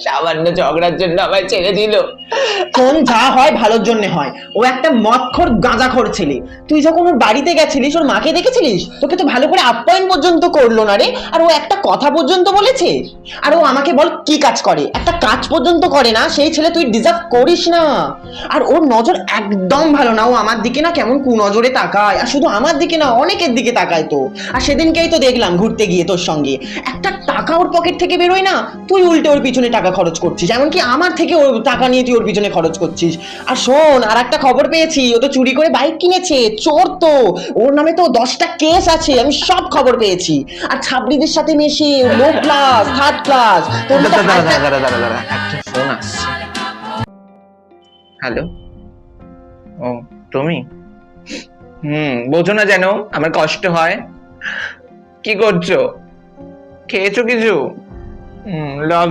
সামান্য ঝগড়ার জন্য আমায় ছেড়ে দিল। শোন, যা হয় ভালোর জন্য হয়। ও একটা মদখোর গাঁজাখোর ছেলে। তুই যখন ওর বাড়িতে গেছিলিস, ওর মাকে দেখেছিলিস? তোকে তো ভালো করে আপ্যায়ন পর্যন্ত করলো না রে। আর ও একটা কথা পর্যন্ত বলেছে? আর ও আমাকে বল কি কাজ করে? একটা কাজ পর্যন্ত করে না। সেই ছেলে তুই ডিজার্ভ করিস না। আর ওর নজর একদম ভালো না। ও আমার দিকে না কেমন কুনজরে তাকায়। আর শুধু আমার দিকে না, অনেকের দিকে তাকায় তো। আর সেদিনকেই তো দেখলাম ঘুরতে গিয়ে তোর সঙ্গে একটা টাকা ওর পকেট থেকে বেরোয় না, তুই উল্টে ওর পিছনে টাকা খরচ করছিস। এমনকি আমার থেকে ওর টাকা নিয়ে তুই ওর পিছনে খরচ করছিস। আর শোন, আর একটা খবর পেয়েছি, ও তো চুরি করে বাইক কিনেছে। চোর তো। ওর নামে তো 10টা কেস আছে, আমি সব খবর পেয়েছি। আর ছাবড়িদের সাথে মেশে লো ক্লাস, থার্ড ক্লাস। তোর মতো দাঁড়া, একটা ফোন আসছে। হ্যালো। ও, তুমি? বোঝো না যেন আমার কষ্ট হয়। কি করছো? খেয়েছো কিছু? লাভ